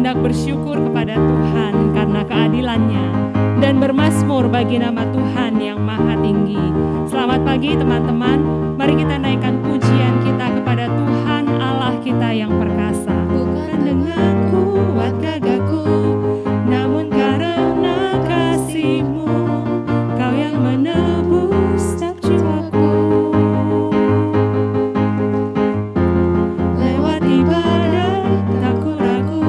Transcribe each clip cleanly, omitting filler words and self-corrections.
hendak bersyukur kepada Tuhan karena keadilan-Nya dan bermazmur bagi nama Tuhan yang maha tinggi. Selamat pagi teman-teman, mari kita naikkan pujian kita kepada Tuhan Allah kita yang perkasa. Bukan dengan kuat gagahku, namun karena kasih-Mu, Kau yang menebus setiap jiwaku. Lewat ibadah tak ku ragu,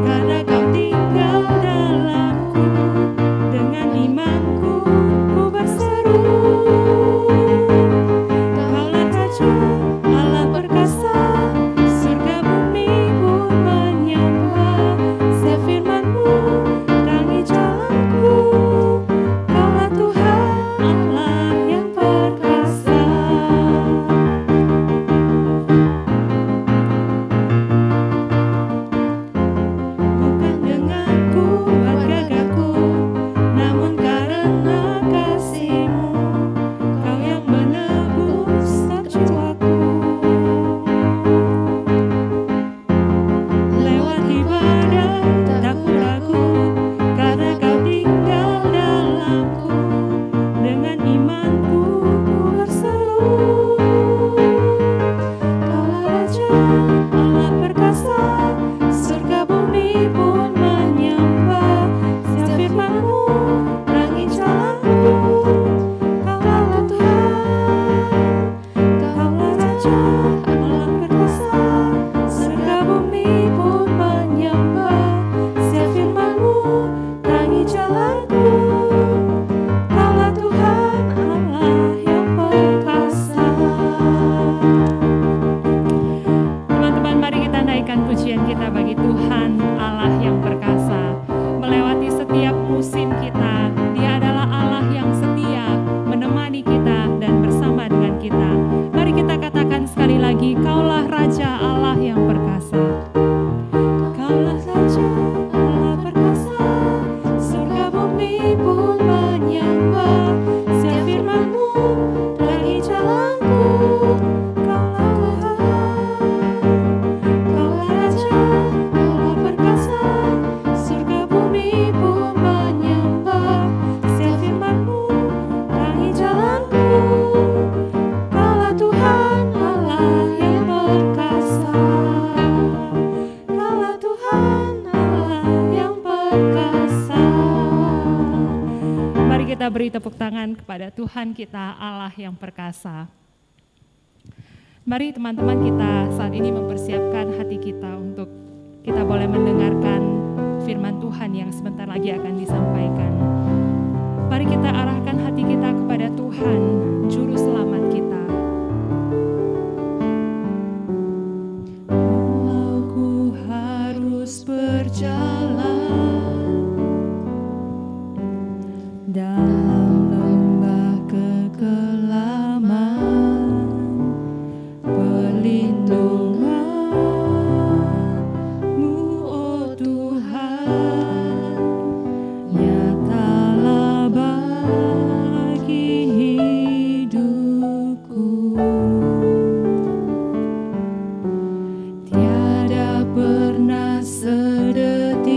karena Kau tinggal dalamku. Dengan imanku ku berseru, Kaulah Raja Allah perkasa, surga bumi pun menyembah. Setiap firman-Mu terangi jalanku, Kaulah Tuhan Allah yang perkasa. Bukan dengan kuat gagahku, namun karena kasih-Mu, Kau yang menebus setiap jiwaku. Lewat ibadah tak ku ragu, karena Kau tinggal dalamku. Dengan imanku ku berseru, Kaulah Raja Allah perkasa, surga bumi pun menyembah. Setiap firman-Mu terangi jalanku, Kaulah Tuhan, Kaulah Raja Allah perkasa, surga bumi pun menyembah. Setiap firman-Mu terangi jalanku, Kaulah Tuhan Allah yang perkasa. Teman-teman, mari kita naikkan pujian kita bagi Tuhan Allah yang perkasa. Melewati setiap musim kita, Dia adalah Allah yang setia, menemani kita dan bersama dengan kita. Mari kita katakan sekali lagi, Kaulah Raja Allah yang perkasa. Kaulah Raja Allah perkasa, surga bumi pun menyembah. Setiap firman-Mu terangi jalanku, Kaulah Tuhan, Kaulah Raja Allah perkasa, surga bumi pun menyembah. Setiap firman-Mu terangi jalanku, Kaulah Tuhan Allah yang perkasa. Kaulah Tuhan Allah yang perkasa. Mari kita beri tepuk tangan kepada Tuhan kita Allah yang perkasa. Mari teman-teman, kita saat ini mempersiapkan hati kita untuk kita boleh mendengarkan firman Tuhan yang sebentar lagi akan disampaikan. Mari kita arahkan hati kita kepada Tuhan, Juru Selamat kita. Walau ku harus berjalan dalam lembah kekelaman, perlindungan-Mu, oh Tuhan, nyatalah bagi hidupku. Tiada pernah sedetik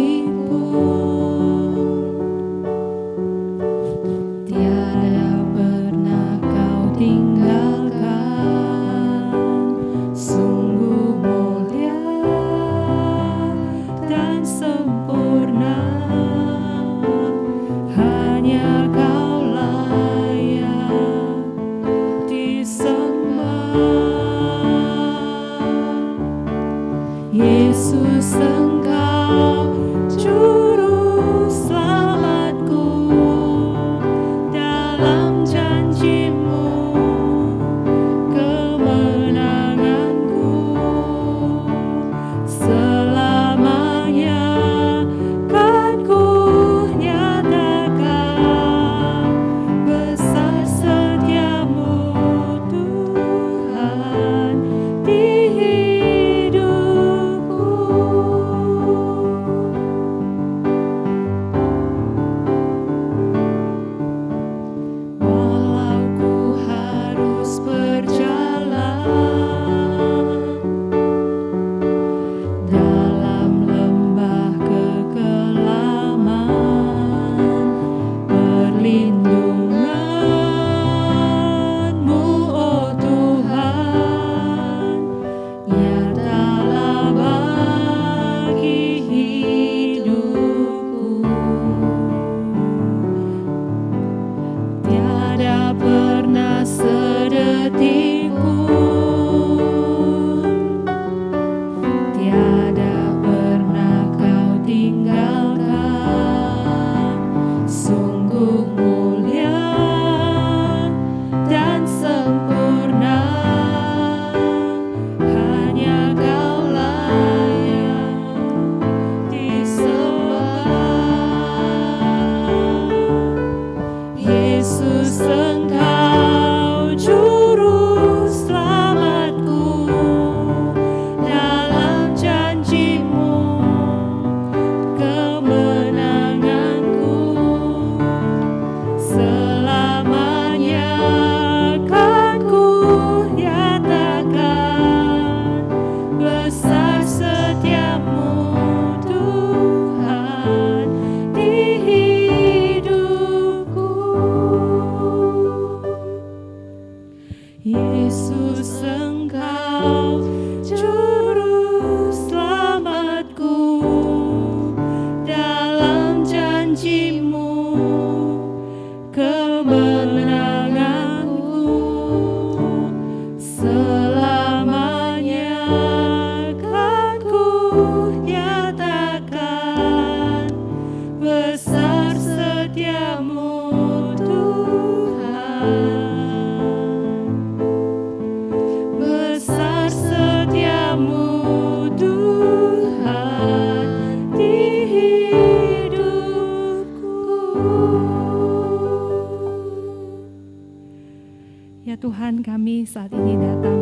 kami saat ini datang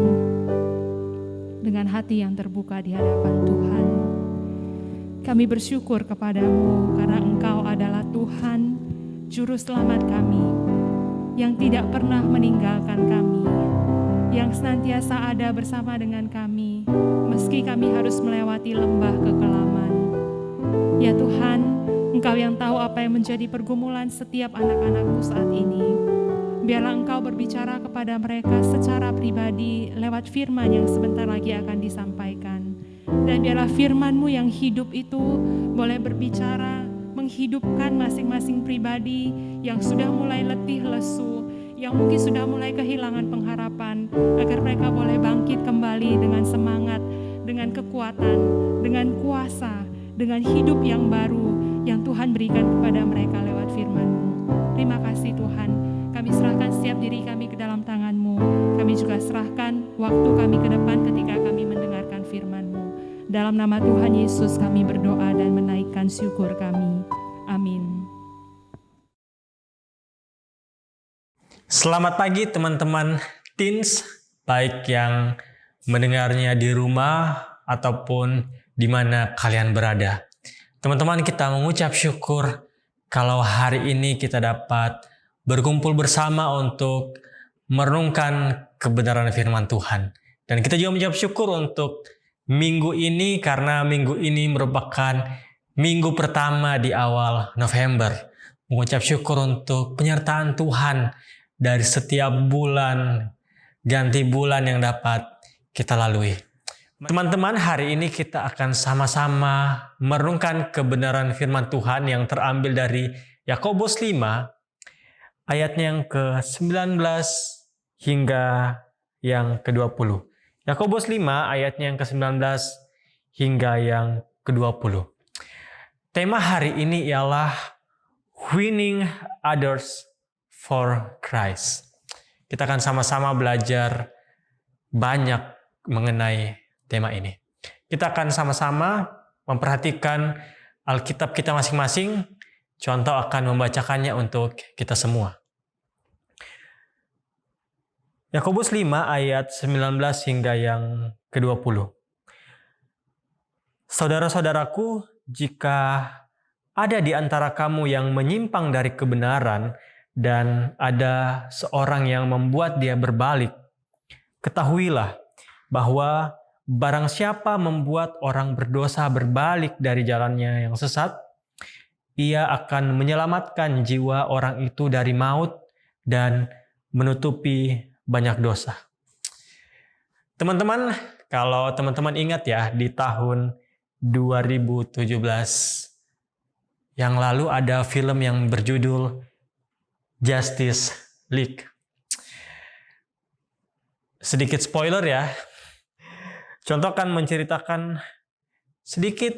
dengan hati yang terbuka di hadapan Tuhan. Kami bersyukur kepadamu karena Engkau adalah Tuhan, Juru Selamat kami, yang tidak pernah meninggalkan kami, yang senantiasa ada bersama dengan kami, meski kami harus melewati lembah kekelaman. Ya Tuhan, Engkau yang tahu apa yang menjadi pergumulan setiap anak-anak-Mu saat ini. Biarlah Engkau berbicara kepada mereka secara pribadi lewat firman yang sebentar lagi akan disampaikan. Dan biarlah firman-Mu yang hidup itu boleh berbicara, menghidupkan masing-masing pribadi yang sudah mulai letih lesu, yang mungkin sudah mulai kehilangan pengharapan, agar mereka boleh bangkit kembali dengan semangat, dengan kekuatan, dengan kuasa, dengan hidup yang baru yang Tuhan berikan kepada mereka lewat firman-Mu. Terima kasih Tuhan. Kami serahkan setiap diri kami ke dalam tangan-Mu. Kami juga serahkan waktu kami ke depan ketika kami mendengarkan firman-Mu. Dalam nama Tuhan Yesus kami berdoa dan menaikkan syukur kami. Amin. Selamat pagi teman-teman teens, baik yang mendengarnya di rumah ataupun di mana kalian berada. Teman-teman, kita mengucap syukur kalau hari ini kita dapat berkumpul bersama untuk merenungkan kebenaran firman Tuhan. Dan kita juga mengucap syukur untuk minggu ini karena minggu ini merupakan minggu pertama di awal November. Mengucap syukur untuk penyertaan Tuhan dari setiap bulan, ganti bulan yang dapat kita lalui. Teman-teman, hari ini kita akan sama-sama merenungkan kebenaran firman Tuhan yang terambil dari Yakobus 5 ayatnya yang ke-19 hingga yang ke-20. Yakobus 5 ayatnya yang ke-19 hingga yang ke-20. Tema hari ini ialah winning others for Christ. Kita akan sama-sama belajar banyak mengenai tema ini. Kita akan sama-sama memperhatikan Alkitab kita masing-masing. Contoh akan membacakannya untuk kita semua. Yakobus 5 ayat 19 hingga yang ke-20. Saudara-saudaraku, jika ada di antara kamu yang menyimpang dari kebenaran dan ada seorang yang membuat dia berbalik, ketahuilah bahwa barang siapa membuat orang berdosa berbalik dari jalannya yang sesat, ia akan menyelamatkan jiwa orang itu dari maut dan menutupi banyak dosa. Teman-teman, kalau teman-teman ingat ya, di tahun 2017 yang lalu ada film yang berjudul Justice League. Sedikit spoiler ya. Contoh akan menceritakan sedikit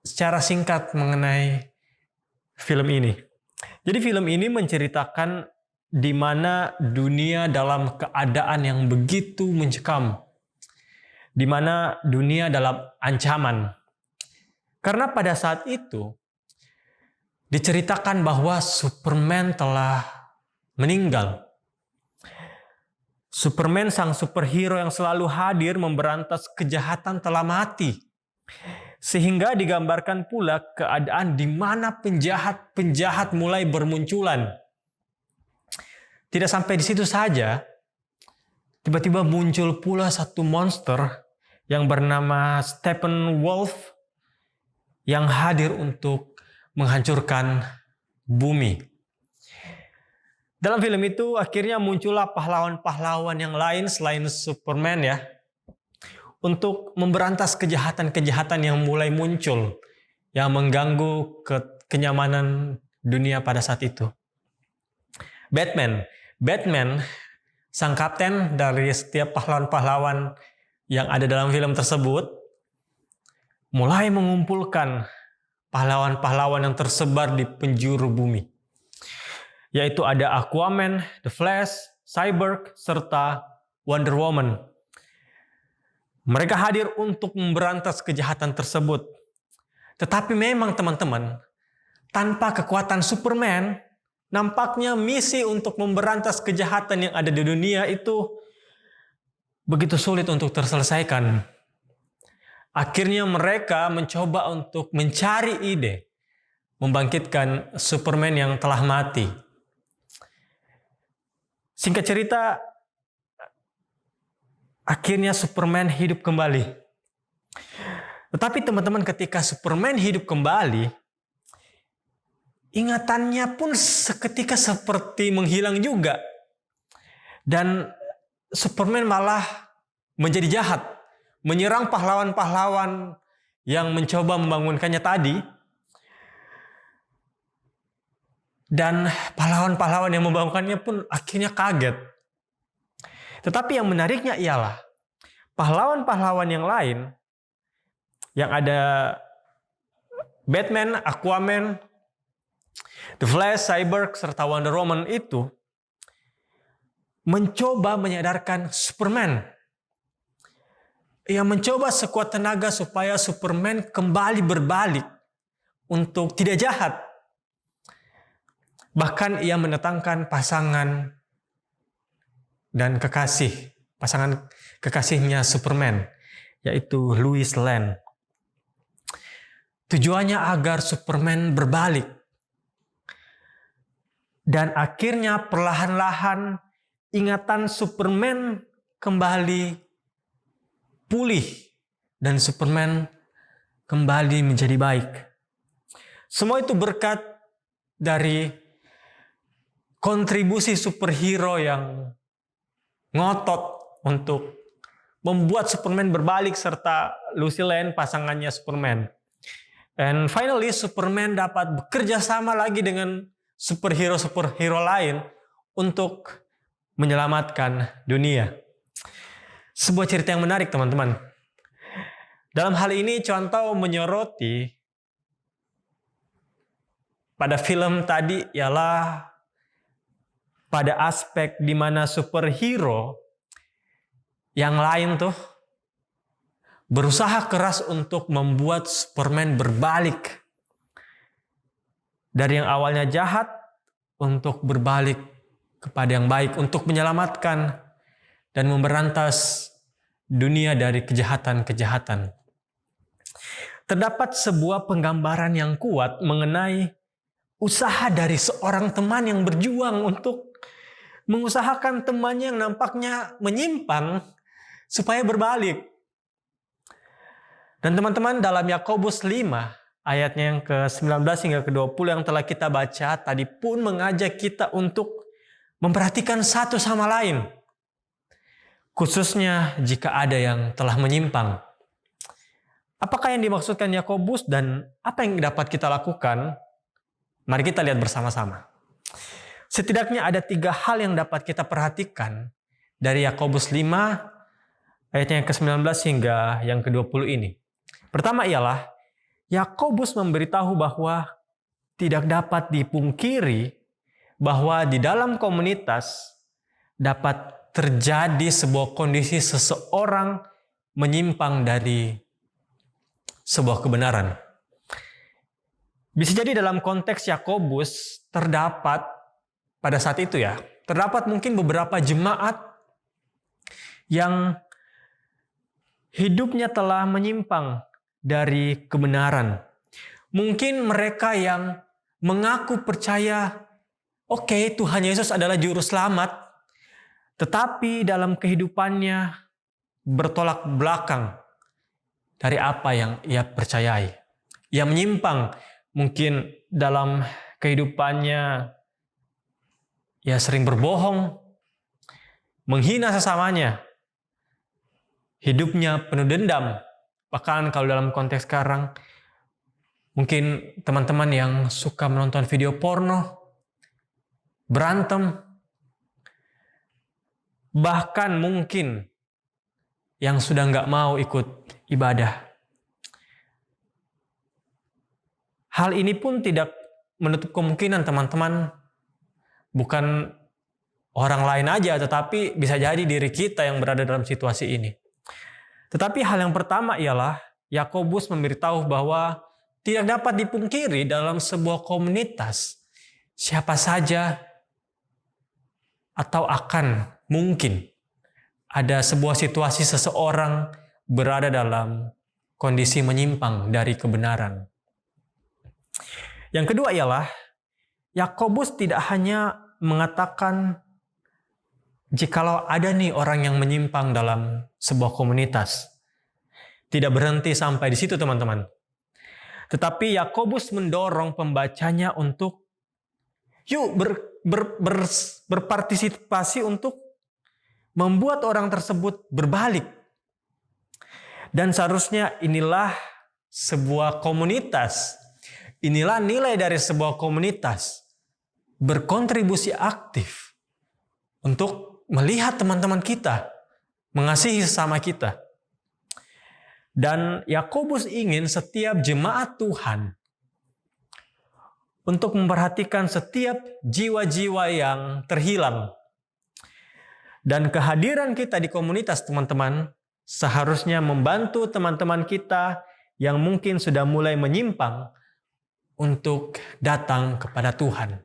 secara singkat mengenai film ini. Jadi film ini menceritakan di mana dunia dalam keadaan yang begitu mencekam. Di mana dunia dalam ancaman. Karena pada saat itu diceritakan bahwa Superman telah meninggal. Superman, sang superhero yang selalu hadir memberantas kejahatan, telah mati. Sehingga digambarkan pula keadaan di mana penjahat-penjahat mulai bermunculan. Tidak sampai di situ saja, tiba-tiba muncul pula satu monster yang bernama Steppenwolf yang hadir untuk menghancurkan bumi. Dalam film itu akhirnya muncullah pahlawan-pahlawan yang lain selain Superman ya, untuk memberantas kejahatan-kejahatan yang mulai muncul, yang mengganggu kenyamanan dunia pada saat itu. Batman, sang kapten dari setiap pahlawan-pahlawan yang ada dalam film tersebut, mulai mengumpulkan pahlawan-pahlawan yang tersebar di penjuru bumi. Yaitu ada Aquaman, The Flash, Cyborg, serta Wonder Woman. Mereka hadir untuk memberantas kejahatan tersebut. Tetapi memang teman-teman, tanpa kekuatan Superman, nampaknya misi untuk memberantas kejahatan yang ada di dunia itu begitu sulit untuk terselesaikan. Akhirnya mereka mencoba untuk mencari ide membangkitkan Superman yang telah mati. Singkat cerita, akhirnya Superman hidup kembali. Tetapi teman-teman, ketika Superman hidup kembali, ingatannya pun seketika seperti menghilang juga. Dan Superman malah menjadi jahat, menyerang pahlawan-pahlawan yang mencoba membangunkannya tadi. Dan pahlawan-pahlawan yang membangunkannya pun akhirnya kaget. Tetapi yang menariknya ialah pahlawan-pahlawan yang lain, yang ada Batman, Aquaman, The Flash, Cyborg, serta Wonder Woman itu mencoba menyadarkan Superman. Ia mencoba sekuat tenaga supaya Superman kembali berbalik untuk tidak jahat. Bahkan ia mendatangkan pasangan kekasihnya Superman, yaitu Lois Lane. Tujuannya agar Superman berbalik. Dan akhirnya perlahan-lahan ingatan Superman kembali pulih dan Superman kembali menjadi baik. Semua itu berkat dari kontribusi superhero yang ngotot untuk membuat Superman berbalik serta Lois Lane pasangannya Superman. And finally Superman dapat bekerja sama lagi dengan superhero lain untuk menyelamatkan dunia. Sebuah cerita yang menarik, teman-teman. Dalam hal ini contoh menyoroti pada film tadi ialah pada aspek di mana superhero yang lain tuh berusaha keras untuk membuat Superman berbalik dari yang awalnya jahat untuk berbalik kepada yang baik, untuk menyelamatkan dan memberantas dunia dari kejahatan-kejahatan. Terdapat sebuah penggambaran yang kuat mengenai usaha dari seorang teman yang berjuang untuk mengusahakan temannya yang nampaknya menyimpang supaya berbalik. Dan teman-teman, dalam Yakobus 5 ayatnya yang ke-19 hingga ke-20 yang telah kita baca tadi pun mengajak kita untuk memperhatikan satu sama lain. Khususnya jika ada yang telah menyimpang. Apakah yang dimaksudkan Yakobus dan apa yang dapat kita lakukan? Mari kita lihat bersama-sama. Setidaknya ada 3 hal yang dapat kita perhatikan dari Yakobus 5 ayatnya yang ke-19 hingga yang ke-20 ini. Pertama ialah Yakobus memberitahu bahwa tidak dapat dipungkiri bahwa di dalam komunitas dapat terjadi sebuah kondisi seseorang menyimpang dari sebuah kebenaran. Bisa jadi dalam konteks Yakobus terdapat pada saat itu terdapat mungkin beberapa jemaat yang hidupnya telah menyimpang dari kebenaran. Mungkin mereka yang mengaku percaya, oke, Tuhan Yesus adalah juru selamat, tetapi dalam kehidupannya bertolak belakang dari apa yang ia percayai. Ia menyimpang, mungkin dalam kehidupannya ia sering berbohong, menghina sesamanya, hidupnya penuh dendam. Bahkan kalau dalam konteks sekarang, mungkin teman-teman yang suka menonton video porno, berantem, bahkan mungkin yang sudah nggak mau ikut ibadah. Hal ini pun tidak menutup kemungkinan teman-teman, bukan orang lain aja, tetapi bisa jadi diri kita yang berada dalam situasi ini. Tetapi hal yang pertama ialah Yakobus memberitahu bahwa tidak dapat dipungkiri dalam sebuah komunitas siapa saja atau akan mungkin ada sebuah situasi seseorang berada dalam kondisi menyimpang dari kebenaran. Yang kedua ialah Yakobus tidak hanya mengatakan jikalau ada nih orang yang menyimpang dalam sebuah komunitas. Tidak berhenti sampai di situ teman-teman. Tetapi Yakobus mendorong pembacanya untuk yuk berpartisipasi untuk membuat orang tersebut berbalik. Dan seharusnya inilah sebuah komunitas. Inilah nilai dari sebuah komunitas. Berkontribusi aktif untuk melihat teman-teman kita, mengasihi sesama kita. Dan Yakobus ingin setiap jemaat Tuhan untuk memperhatikan setiap jiwa-jiwa yang terhilang. Dan kehadiran kita di komunitas teman-teman seharusnya membantu teman-teman kita yang mungkin sudah mulai menyimpang untuk datang kepada Tuhan.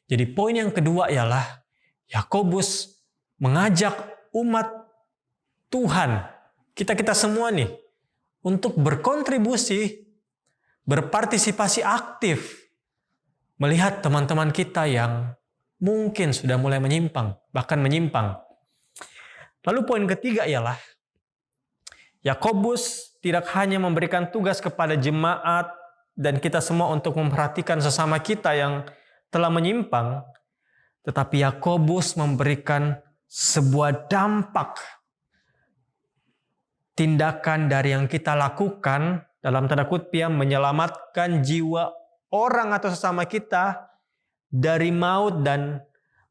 Jadi poin yang kedua ialah Yakobus mengajak umat Tuhan, kita semua nih, untuk berkontribusi, berpartisipasi aktif, melihat teman-teman kita yang mungkin sudah mulai menyimpang, bahkan menyimpang. Lalu poin ketiga ialah Yakobus tidak hanya memberikan tugas kepada jemaat dan kita semua untuk memperhatikan sesama kita yang telah menyimpang, tetapi Yakobus memberikan sebuah dampak tindakan dari yang kita lakukan dalam tanda kutip menyelamatkan jiwa orang atau sesama kita dari maut dan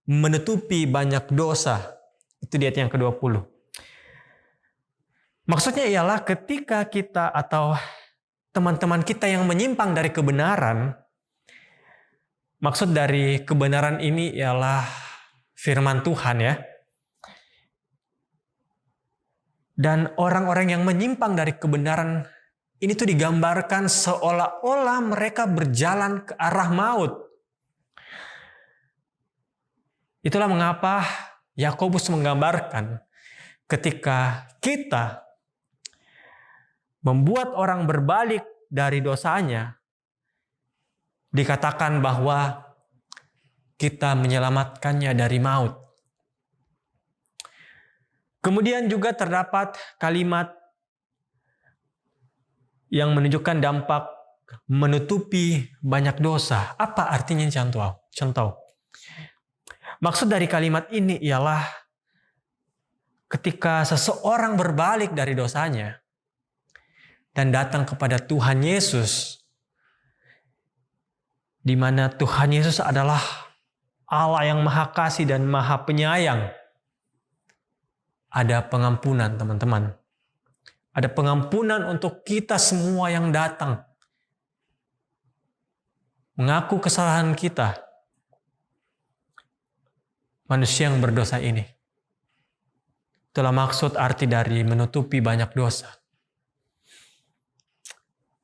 menutupi banyak dosa. Itu di ayat yang ke-20. Maksudnya ialah ketika kita atau teman-teman kita yang menyimpang dari kebenaran, maksud dari kebenaran ini ialah firman Tuhan ya. Dan orang-orang yang menyimpang dari kebenaran ini tuh digambarkan seolah-olah mereka berjalan ke arah maut. Itulah mengapa Yakobus menggambarkan ketika kita membuat orang berbalik dari dosanya, dikatakan bahwa kita menyelamatkannya dari maut. Kemudian juga terdapat kalimat yang menunjukkan dampak menutupi banyak dosa. Apa artinya contoh? Maksud dari kalimat ini ialah ketika seseorang berbalik dari dosanya dan datang kepada Tuhan Yesus, di mana Tuhan Yesus adalah Allah yang Maha Kasih dan Maha Penyayang. Ada pengampunan, teman-teman. Ada pengampunan untuk kita semua yang datang. Mengaku kesalahan kita. Manusia yang berdosa ini. Itulah maksud arti dari menutupi banyak dosa.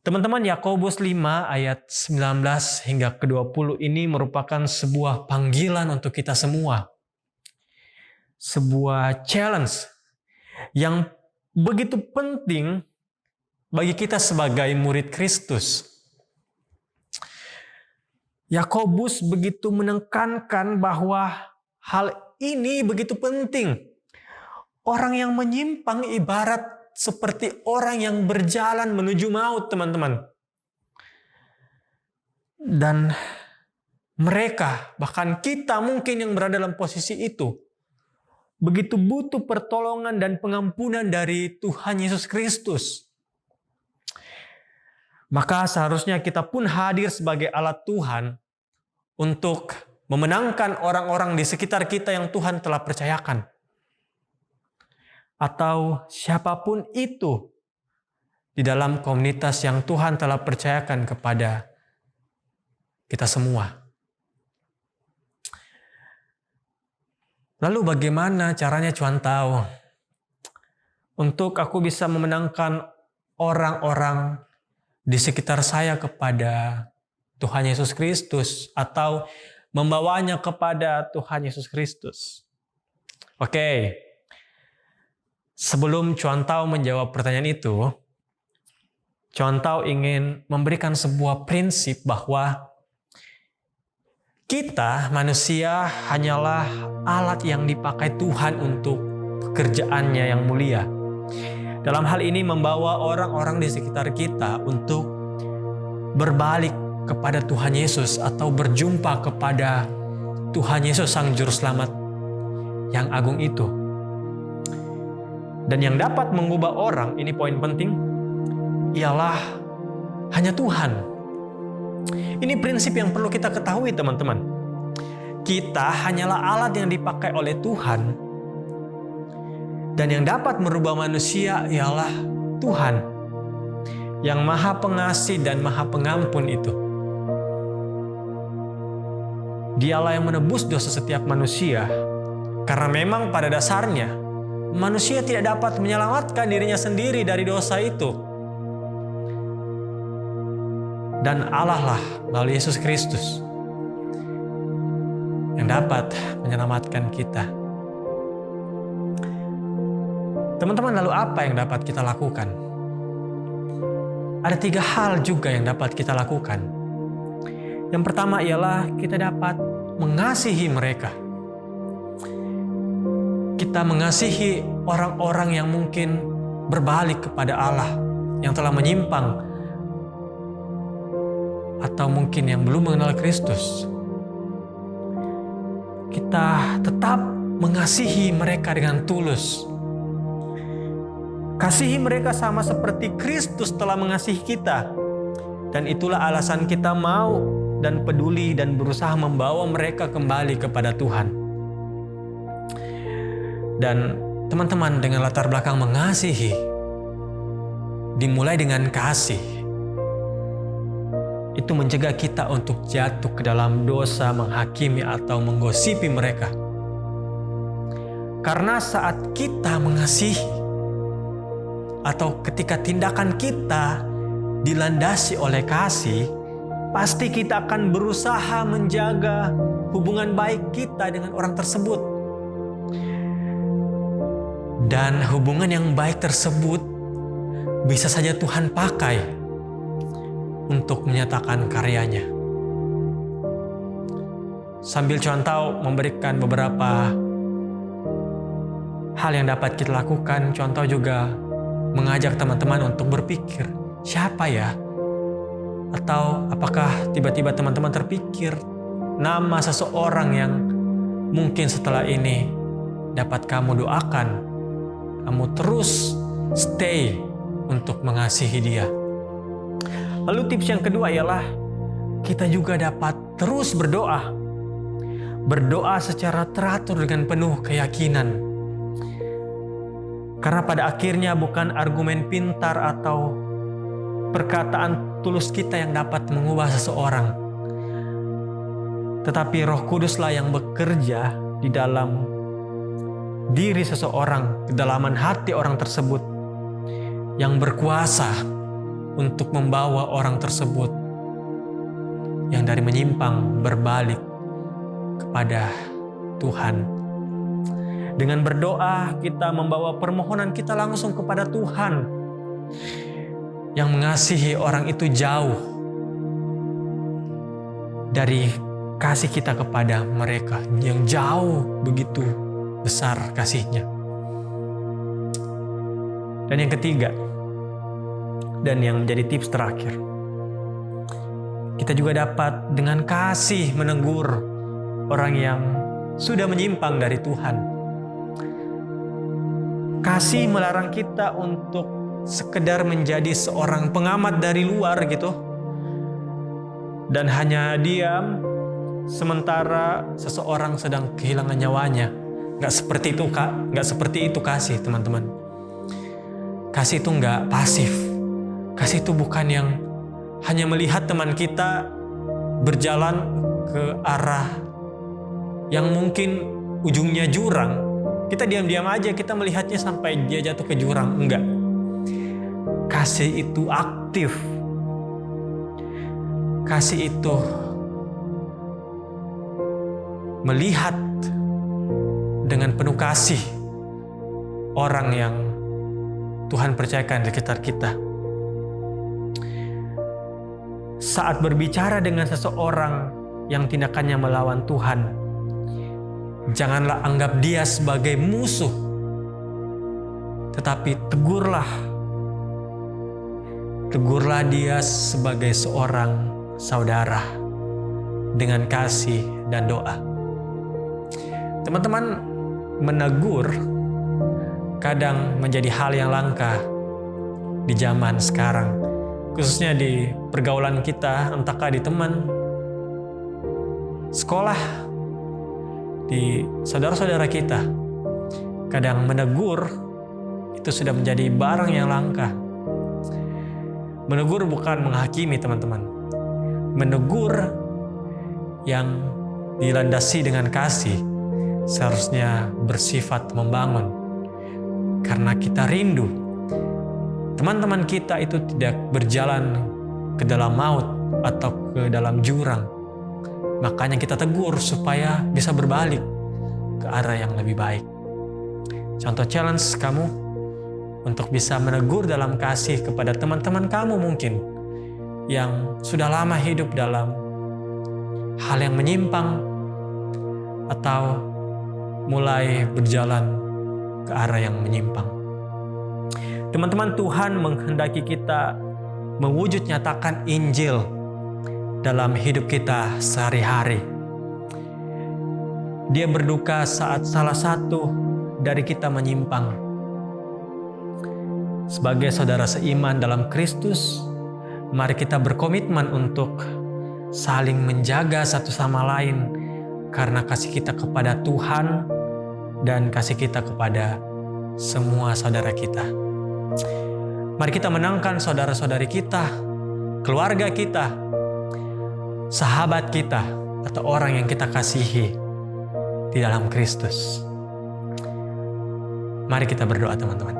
Teman-teman, Yakobus 5 ayat 19 hingga ke-20 ini merupakan sebuah panggilan untuk kita semua. Sebuah challenge yang begitu penting bagi kita sebagai murid Kristus. Yakobus begitu menekankan bahwa hal ini begitu penting. Orang yang menyimpang ibarat seperti orang yang berjalan menuju maut, teman-teman. Dan mereka, bahkan kita mungkin yang berada dalam posisi itu, begitu butuh pertolongan dan pengampunan dari Tuhan Yesus Kristus. Maka seharusnya kita pun hadir sebagai alat Tuhan untuk memenangkan orang-orang di sekitar kita yang Tuhan telah percayakan. Atau siapapun itu di dalam komunitas yang Tuhan telah percayakan kepada kita semua. Lalu bagaimana caranya Tuhan tahu? Untuk aku bisa memenangkan orang-orang di sekitar saya kepada Tuhan Yesus Kristus atau membawanya kepada Tuhan Yesus Kristus. Oke. Sebelum Chuan Tao menjawab pertanyaan itu, Chuan Tao ingin memberikan sebuah prinsip bahwa kita manusia hanyalah alat yang dipakai Tuhan untuk pekerjaannya yang mulia. Dalam hal ini membawa orang-orang di sekitar kita untuk berbalik kepada Tuhan Yesus atau berjumpa kepada Tuhan Yesus Sang Juru Selamat yang agung itu. Dan yang dapat mengubah orang, ini poin penting, ialah hanya Tuhan. Ini prinsip yang perlu kita ketahui, teman-teman. Kita hanyalah alat yang dipakai oleh Tuhan, dan yang dapat merubah manusia ialah Tuhan yang Maha Pengasih dan Maha Pengampun itu. Dialah yang menebus dosa setiap manusia, karena memang pada dasarnya manusia tidak dapat menyelamatkan dirinya sendiri dari dosa itu. Dan Allah lah melalui Yesus Kristus yang dapat menyelamatkan kita. Teman-teman, lalu apa yang dapat kita lakukan? Ada 3 hal juga yang dapat kita lakukan. Yang pertama ialah kita dapat mengasihi mereka. Kita mengasihi orang-orang yang mungkin berbalik kepada Allah, yang telah menyimpang, atau mungkin yang belum mengenal Kristus. Kita tetap mengasihi mereka dengan tulus. Kasihi mereka sama seperti Kristus telah mengasihi kita. Dan itulah alasan kita mau dan peduli dan berusaha membawa mereka kembali kepada Tuhan. Dan teman-teman, dengan latar belakang mengasihi, dimulai dengan kasih, itu mencegah kita untuk jatuh ke dalam dosa, menghakimi atau menggosipi mereka. Karena saat kita mengasihi, atau ketika tindakan kita dilandasi oleh kasih, pasti kita akan berusaha menjaga hubungan baik kita dengan orang tersebut. Dan hubungan yang baik tersebut bisa saja Tuhan pakai untuk menyatakan karyanya. Sambil Chuan Tao memberikan beberapa hal yang dapat kita lakukan, Chuan Tao juga mengajak teman-teman untuk berpikir, siapa ya? Atau apakah tiba-tiba teman-teman terpikir nama seseorang yang mungkin setelah ini dapat kamu doakan, kamu terus stay untuk mengasihi dia. Lalu tips yang kedua ialah kita juga dapat terus berdoa. Berdoa secara teratur dengan penuh keyakinan. Karena pada akhirnya bukan argumen pintar atau perkataan tulus kita yang dapat mengubah seseorang. Tetapi Roh Kuduslah yang bekerja di dalam diri seseorang, kedalaman hati orang tersebut, yang berkuasa untuk membawa orang tersebut yang dari menyimpang berbalik kepada Tuhan. Dengan berdoa kita membawa permohonan kita langsung kepada Tuhan yang mengasihi orang itu jauh dari kasih kita kepada mereka yang jauh begitu besar kasihnya. Dan yang ketiga, dan yang menjadi tips terakhir, kita juga dapat dengan kasih menegur orang yang sudah menyimpang dari Tuhan. Kasih melarang kita untuk sekedar menjadi seorang pengamat dari luar gitu, dan hanya diam sementara seseorang sedang kehilangan nyawanya. Nggak seperti itu, Kak. Nggak seperti itu kasih, teman-teman. Kasih itu nggak pasif. Kasih itu bukan yang hanya melihat teman kita berjalan ke arah yang mungkin ujungnya jurang. Kita diam-diam aja, kita melihatnya sampai dia jatuh ke jurang. Enggak. Kasih itu aktif. Kasih itu melihat dengan penuh kasih orang yang Tuhan percayakan di sekitar kita. Saat berbicara dengan seseorang yang tindakannya melawan Tuhan, janganlah anggap dia sebagai musuh, tetapi tegurlah dia sebagai seorang saudara dengan kasih dan doa. Teman-teman, menegur kadang menjadi hal yang langka di zaman sekarang, khususnya di pergaulan kita, entahkah di teman, sekolah, di saudara-saudara kita. Kadang menegur itu sudah menjadi barang yang langka. Menegur bukan menghakimi, teman-teman. Menegur yang dilandasi dengan kasih seharusnya bersifat membangun. Karena kita rindu teman-teman kita itu tidak berjalan ke dalam maut atau ke dalam jurang. Makanya kita tegur supaya bisa berbalik ke arah yang lebih baik. Contoh challenge kamu untuk bisa menegur dalam kasih kepada teman-teman kamu mungkin yang sudah lama hidup dalam hal yang menyimpang atau mulai berjalan ke arah yang menyimpang. Teman-teman, Tuhan menghendaki kita mewujud nyatakan Injil dalam hidup kita sehari-hari. Dia berduka saat salah satu dari kita menyimpang. Sebagai saudara seiman dalam Kristus, mari kita berkomitmen untuk saling menjaga satu sama lain karena kasih kita kepada Tuhan dan kasih kita kepada semua saudara kita. Mari kita menangkan saudara-saudari kita, keluarga kita, sahabat kita, atau orang yang kita kasihi di dalam Kristus. Mari kita berdoa, teman-teman.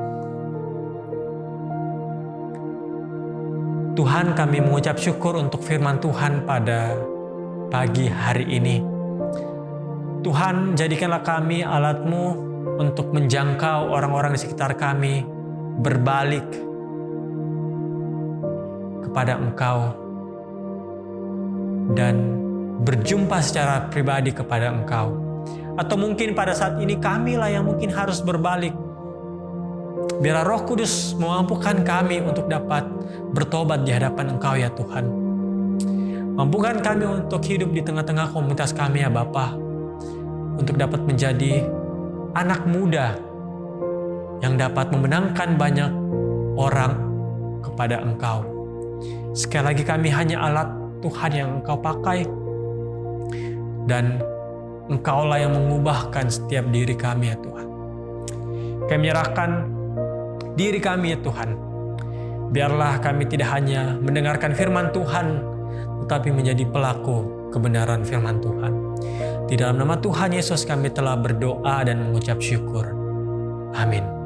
Tuhan, kami mengucap syukur untuk firman Tuhan pada pagi hari ini. Tuhan, jadikanlah kami alat-Mu untuk menjangkau orang-orang di sekitar kami, berbalik kepada Engkau dan berjumpa secara pribadi kepada Engkau. Atau mungkin pada saat ini kamilah yang mungkin harus berbalik. Biarlah Roh Kudus memampukan kami untuk dapat bertobat di hadapan Engkau ya Tuhan. Mampukan kami untuk hidup di tengah-tengah komunitas kami ya Bapa, untuk dapat menjadi anak muda yang dapat memenangkan banyak orang kepada Engkau. Sekali lagi kami hanya alat Tuhan yang Engkau pakai, dan Engkaulah yang mengubahkan setiap diri kami ya Tuhan. Kami menyerahkan diri kami ya Tuhan. Biarlah kami tidak hanya mendengarkan firman Tuhan, tetapi menjadi pelaku kebenaran firman Tuhan. Di dalam nama Tuhan Yesus kami telah berdoa dan mengucap syukur. Amin.